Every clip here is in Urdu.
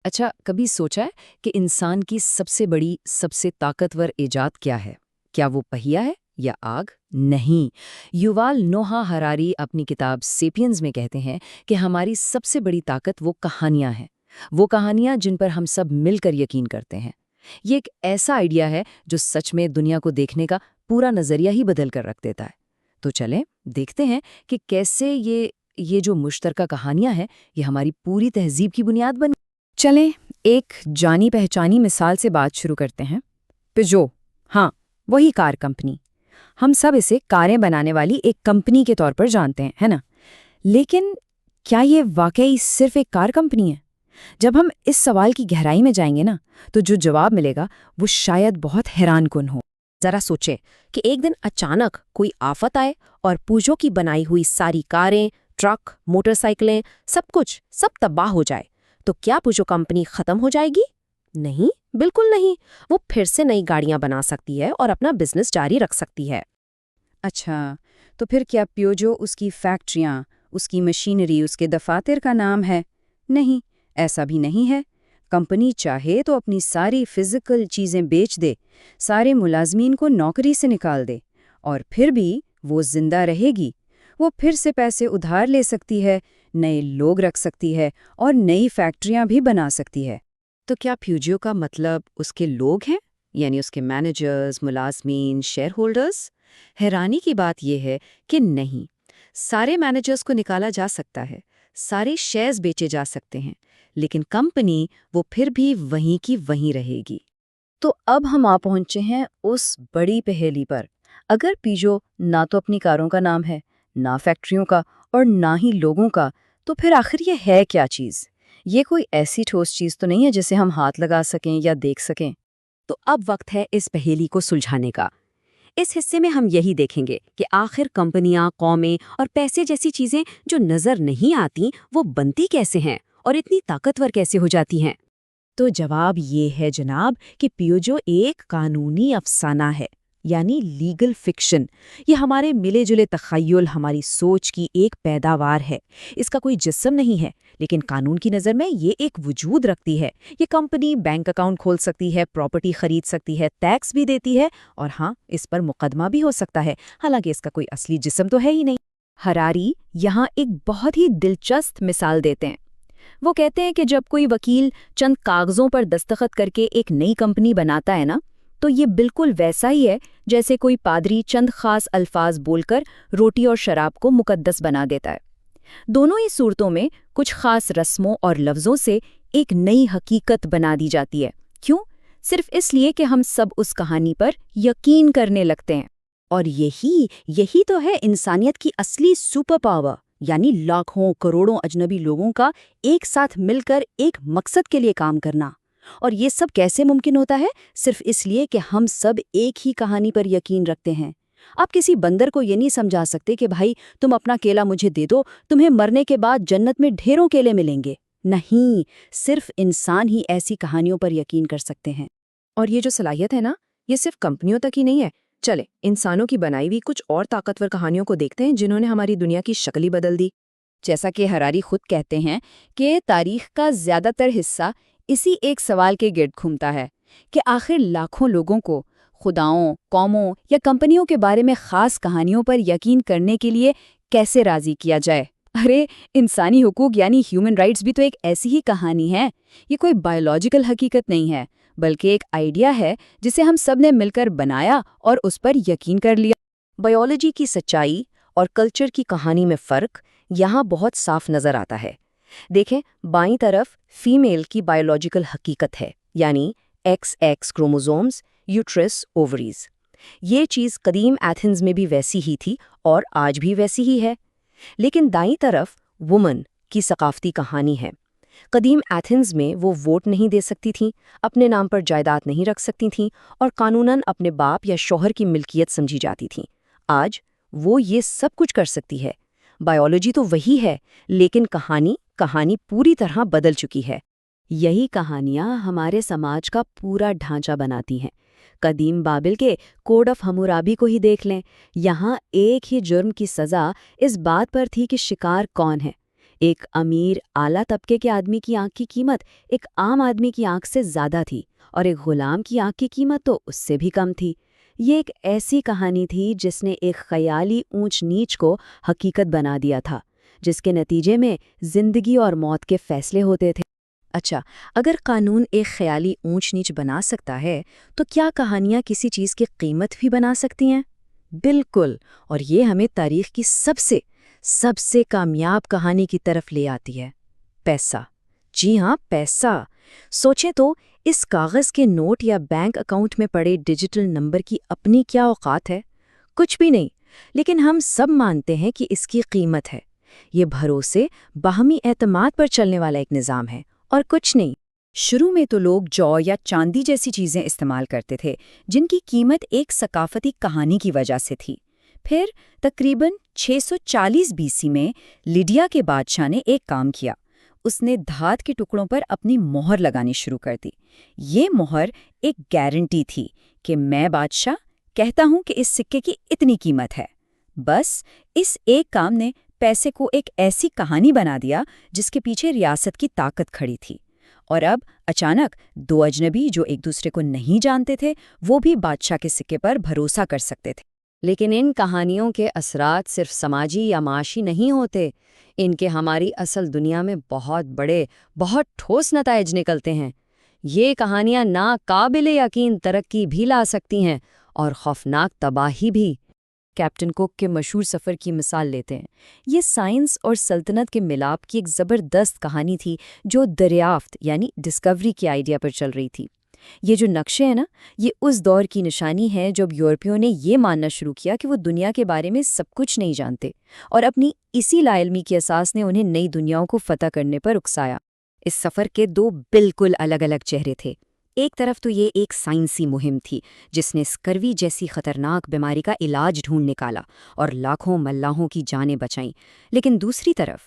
اچھا، کبھی سوچا ہے کہ انسان کی سب سے بڑی، سب سے طاقتور ایجاد کیا ہے؟ کیا وہ پہیا ہے یا آگ؟ نہیں۔ یووال نوحا ہراری اپنی کتاب سیپینز میں کہتے ہیں کہ ہماری سب سے بڑی طاقت وہ کہانیاں ہیں، وہ کہانیاں جن پر ہم سب مل کر یقین کرتے ہیں۔ یہ ایک ایسا آئیڈیا ہے جو سچ میں دنیا کو دیکھنے کا پورا نظریہ ہی بدل کر رکھ دیتا ہے۔ تو چلیں دیکھتے ہیں کہ کیسے یہ جو مشترکہ کہانیاں ہیں یہ ہماری پوری تہذیب کی بنیاد بن۔ چلیں ایک جانی پہچانی مثال سے بات شروع کرتے ہیں۔ پیجو، ہاں وہی کار کمپنی، ہم سب اسے کاریں بنانے والی ایک کمپنی کے طور پر جانتے ہیں، ہے نا؟ لیکن کیا یہ واقعی صرف ایک کار کمپنی ہے؟ جب ہم اس سوال کی گہرائی میں جائیں گے نا تو جو جواب ملے گا وہ شاید بہت حیران کن ہو۔ ذرا سوچیں کہ ایک دن اچانک کوئی آفت آئے اور پوجو کی بنائی ہوئی ساری کاریں، ٹرک، موٹر سائیکلیں، سب تباہ ہو جائے، تو کیا پوجو کمپنی ختم ہو جائے گی؟ نہیں، بالکل نہیں۔ وہ پھر سے نئی گاڑیاں بنا سکتی ہے اور اپنا بزنس جاری رکھ سکتی ہے۔ اچھا، تو پھر کیا پیوجو اس کی فیکٹریاں، اس کی مشینری، اس کے دفاتر کا نام ہے؟ نہیں، ایسا بھی نہیں ہے۔ کمپنی چاہے تو اپنی ساری فزیکل چیزیں بیچ دے، سارے ملازمین کو نوکری سے نکال دے، اور پھر بھی وہ زندہ رہے گی۔ وہ پھر سے پیسے ادھار لے سکتی ہے، نئے لوگ رکھ سکتی ہے اور نئی فیکٹریاں بھی بنا سکتی ہے۔ تو کیا پیوجو کا مطلب اس کے لوگ ہیں، یعنی اس کے مینیجرز، ملازمین، شیئر ہولڈرز؟ حیرانی کی بات یہ ہے کہ نہیں، سارے مینیجرز کو نکالا جا سکتا ہے، سارے شیئرز بیچے جا سکتے ہیں، لیکن کمپنی وہ پھر بھی وہیں کی وہیں رہے گی۔ تو اب ہم آ پہنچے ہیں اس بڑی پہیلی پر۔ اگر پیجو نہ تو اپنی کاروں کا نام ہے، نہ فیکٹریوں کا، اور نہ ہی لوگوں کا، تو پھر آخر یہ ہے کیا چیز؟ یہ کوئی ایسی ٹھوس چیز تو نہیں ہے جسے ہم ہاتھ لگا سکیں یا دیکھ سکیں؟ تو اب وقت ہے اس پہیلی کو سلجھانے کا۔ اس حصے میں ہم یہی دیکھیں گے کہ آخر کمپنیاں، قومیں اور پیسے جیسی چیزیں جو نظر نہیں آتی وہ بنتی کیسے ہیں اور اتنی طاقتور کیسے ہو جاتی ہیں۔ تو جواب یہ ہے جناب کہ پیوجو ایک قانونی افسانہ ہے، یعنی لیگل فکشن۔ یہ ہمارے ملے جلے تخیل، ہماری سوچ کی ایک پیداوار ہے۔ اس کا کوئی جسم نہیں ہے، لیکن قانون کی نظر میں یہ ایک وجود رکھتی ہے۔ یہ کمپنی بینک اکاؤنٹ کھول سکتی ہے، پراپرٹی خرید سکتی ہے، ٹیکس بھی دیتی ہے، اور ہاں، اس پر مقدمہ بھی ہو سکتا ہے، حالانکہ اس کا کوئی اصلی جسم تو ہے ہی نہیں۔ ہراری یہاں ایک بہت ہی دلچسپ مثال دیتے ہیں۔ وہ کہتے ہیں کہ جب کوئی وکیل چند کاغذوں پر دستخط کر کے ایک نئی کمپنی بناتا ہے نا، تو یہ بالکل ویسا ہی ہے جیسے کوئی پادری چند خاص الفاظ بول کر روٹی اور شراب کو مقدس بنا دیتا ہے۔ دونوں ہی صورتوں میں کچھ خاص رسموں اور لفظوں سے ایک نئی حقیقت بنا دی جاتی ہے۔ کیوں؟ صرف اس لیے کہ ہم سب اس کہانی پر یقین کرنے لگتے ہیں۔ اور یہی تو ہے انسانیت کی اصلی سپر پاور، یعنی لاکھوں کروڑوں اجنبی لوگوں کا ایک ساتھ مل کر ایک مقصد کے لیے کام کرنا۔ اور یہ سب کیسے ممکن ہوتا ہے؟ صرف اس لیے کہ ہم سب ایک ہی کہانی پر یقین رکھتے ہیں۔ آپ کسی بندر کو یہ نہیں سمجھا سکتے کہ بھائی تم اپنا کیلا مجھے دے دو، تمہیں مرنے کے بعد جنت میں ڈھیروں کیلے ملیں گے۔ نہیں، صرف انسان ہی ایسی کہانیوں پر یقین کر سکتے ہیں۔ اور یہ جو صلاحیت ہے نا، یہ صرف کمپنیوں تک ہی نہیں ہے۔ چلے انسانوں کی بنائی ہوئی کچھ اور طاقتور کہانیوں کو دیکھتے ہیں جنہوں نے ہماری دنیا کی شکل ہی بدل دی۔ جیسا کہ ہراری خود کہتے ہیں کہ تاریخ کا زیادہ تر حصہ اسی ایک سوال کے گرد گھومتا ہے کہ آخر لاکھوں لوگوں کو خداؤں، قوموں یا کمپنیوں کے بارے میں خاص کہانیوں پر یقین کرنے کے لیے کیسے راضی کیا جائے۔ ارے انسانی حقوق یعنی ہیومن رائٹس بھی تو ایک ایسی ہی کہانی ہے۔ یہ کوئی بایولوجیکل حقیقت نہیں ہے، بلکہ ایک آئیڈیا ہے جسے ہم سب نے مل کر بنایا اور اس پر یقین کر لیا۔ بایولوجی کی سچائی اور کلچر کی کہانی میں فرق یہاں بہت صاف نظر آتا ہے۔ دیکھیں، بائیں طرف فیمیل کی بایولوجیکل حقیقت ہے، یعنی ایکس کروموزومز، یوٹرس، اووریز۔ یہ چیز قدیم ایتھنز میں بھی ویسی ہی تھی اور آج بھی ویسی ہی ہے۔ لیکن دائیں طرف وومن کی ثقافتی کہانی ہے۔ قدیم ایتھنز میں وہ ووٹ نہیں دے سکتی تھیں، اپنے نام پر جائیداد نہیں رکھ سکتی تھیں، اور قانوناً اپنے باپ یا شوہر کی ملکیت سمجھی جاتی تھیں۔ آج وہ یہ سب کچھ کر سکتی ہے۔ بایولوجی تو وہی ہے، لیکن کہانی پوری طرح بدل چکی ہے۔ یہی کہانیاں ہمارے سماج کا پورا ڈھانچہ بناتی ہیں۔ قدیم بابل کے کوڈ آف ہمورابی کو ہی دیکھ لیں۔ یہاں ایک ہی جرم کی سزا اس بات پر تھی کہ شکار کون ہے۔ ایک امیر اعلیٰ طبقے کے آدمی کی آنکھ کی قیمت ایک عام آدمی کی آنکھ سے زیادہ تھی، اور ایک غلام کی آنکھ کی قیمت تو اس سے بھی کم تھی۔ یہ ایک ایسی کہانی تھی جس نے ایک خیالی اونچ نیچ کو حقیقت بنا دیا تھا، جس کے نتیجے میں زندگی اور موت کے فیصلے ہوتے تھے۔ اچھا، اگر قانون ایک خیالی اونچ نیچ بنا سکتا ہے تو کیا کہانیاں کسی چیز کی قیمت بھی بنا سکتی ہیں؟ بالکل، اور یہ ہمیں تاریخ کی سب سے کامیاب کہانی کی طرف لے آتی ہے، پیسہ۔ جی ہاں، پیسہ۔ سوچیں تو، اس کاغذ کے نوٹ یا بینک اکاؤنٹ میں پڑے ڈیجیٹل نمبر کی اپنی کیا اوقات ہے؟ کچھ بھی نہیں، لیکن ہم سب مانتے ہیں کہ اس کی قیمت ہے۔ یہ بھروسے، باہمی اعتماد پر چلنے والا ایک نظام ہے، اور کچھ نہیں۔ شروع میں تو لوگ جو یا چاندی جیسی چیزیں استعمال کرتے تھے، جن کی قیمت ایک ثقافتی کہانی کی وجہ سے تھی۔ پھر تقریباً 640 BC میں لیڈیا کے بادشاہ نے ایک کام کیا۔ اس نے دھات کے ٹکڑوں پر اپنی مہر لگانی شروع کر دی۔ یہ مہر ایک گارنٹی تھی کہ میں بادشاہ کہتا ہوں کہ اس سکے کی اتنی قیمت ہے۔ بس اس ایک کام نے پیسے کو ایک ایسی کہانی بنا دیا جس کے پیچھے ریاست کی طاقت کھڑی تھی، اور اب اچانک دو اجنبی جو ایک دوسرے کو نہیں جانتے تھے وہ بھی بادشاہ کے سکے پر بھروسہ کر سکتے تھے۔ لیکن ان کہانیوں کے اثرات صرف سماجی یا معاشی نہیں ہوتے، ان کے ہماری اصل دنیا میں بہت بڑے، بہت ٹھوس نتائج نکلتے ہیں۔ یہ کہانیاں ناقابل یقین ترقی بھی لا سکتی ہیں اور خوفناک تباہی بھی۔ کیپٹن کوک کے مشہور سفر کی مثال لیتے ہیں۔ یہ سائنس اور سلطنت کے ملاپ کی ایک زبردست کہانی تھی جو دریافت یعنی ڈسکوری کی آئیڈیا پر چل رہی تھی۔ یہ جو نقشے ہیں نا، یہ اس دور کی نشانی ہے جب یورپیوں نے یہ ماننا شروع کیا کہ وہ دنیا کے بارے میں سب کچھ نہیں جانتے، اور اپنی اسی لا علمی کی اساس نے انہیں نئی دنیاؤں کو فتح کرنے پر اکسایا۔ اس سفر کے دو بالکل الگ الگ چہرے تھے۔ ایک طرف تو یہ ایک سائنسی مہم تھی جس نے اسکروی جیسی خطرناک بیماری کا علاج ڈھونڈ نکالا اور لاکھوں ملاحوں کی جانیں بچائیں، لیکن دوسری طرف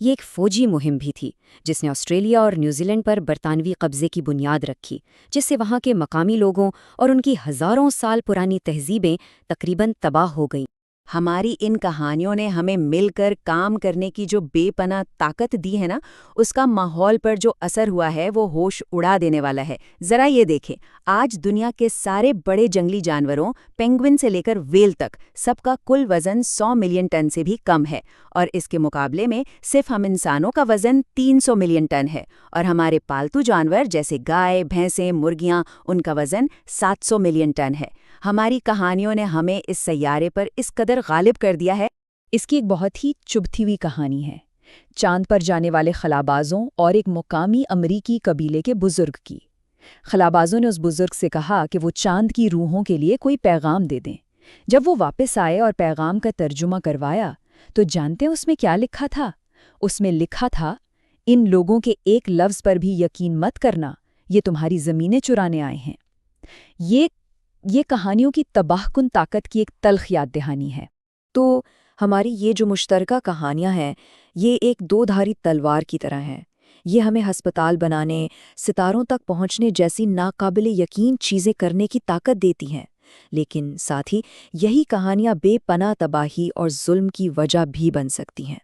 یہ ایک فوجی مہم بھی تھی جس نے آسٹریلیا اور نیوزی لینڈ پر برطانوی قبضے کی بنیاد رکھی، جس سے وہاں کے مقامی لوگوں اور ان کی ہزاروں سال پرانی تہذیبیں تقریباً تباہ ہو گئیں۔ ہماری ان کہانیوں نے ہمیں مل کر کام کرنے کی جو بے پناہ طاقت دی ہے نا، اس کا ماحول پر جو اثر ہوا ہے وہ ہوش اڑا دینے والا ہے۔ ذرا یہ دیکھیں، آج دنیا کے سارے بڑے جنگلی جانوروں، پینگوئن سے لے کر ویل تک، سب کا کل وزن 100 ملین ٹن سے بھی کم ہے، اور اس کے مقابلے میں صرف ہم انسانوں کا وزن 300 ملین ٹن ہے، اور ہمارے پالتو جانور جیسے گائے، بھینسیں، مرغیاں، ان کا وزن 700 ملین ٹن ہے۔ ہماری کہانیوں نے ہمیں اس سیارے پر اس قدر غالب کر دیا ہے۔ اس کی ایک بہت ہی چبھتی ہوئی کہانی ہے، چاند پر جانے والے خلابازوں اور ایک مقامی امریکی قبیلے کے بزرگ کی۔ خلابازوں نے اس بزرگ سے کہا کہ وہ چاند کی روحوں کے لیے کوئی پیغام دے دیں۔ جب وہ واپس آئے اور پیغام کا ترجمہ کروایا تو جانتے ہیں اس میں کیا لکھا تھا؟ اس میں لکھا تھا، ان لوگوں کے ایک لفظ پر بھی یقین مت کرنا، یہ تمہاری زمینیں چرانے آئے ہیں۔ یہ کہانیوں کی تباہ کن طاقت کی ایک تلخ یاد دہانی ہے۔ تو ہماری یہ جو مشترکہ کہانیاں ہیں، یہ ایک دو دھاری تلوار کی طرح ہیں۔ یہ ہمیں ہسپتال بنانے، ستاروں تک پہنچنے جیسی ناقابل یقین چیزیں کرنے کی طاقت دیتی ہیں، لیکن ساتھ ہی یہی کہانیاں بے پناہ تباہی اور ظلم کی وجہ بھی بن سکتی ہیں۔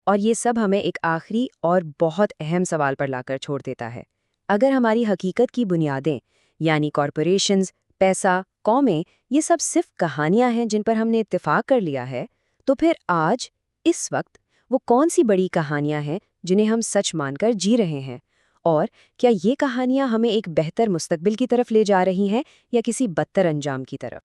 اور یہ سب ہمیں ایک آخری اور بہت اہم سوال پر لا کر چھوڑ دیتا ہے۔ اگر ہماری حقیقت کی بنیادیں یعنی کارپوریشنز، پیسہ، قومیں، یہ سب صرف کہانیاں ہیں جن پر ہم نے اتفاق کر لیا ہے، تو پھر آج اس وقت وہ کون سی بڑی کہانیاں ہیں جنہیں ہم سچ مان کر جی رہے ہیں؟ اور کیا یہ کہانیاں ہمیں ایک بہتر مستقبل کی طرف لے جا رہی ہیں یا کسی بدتر انجام کی طرف؟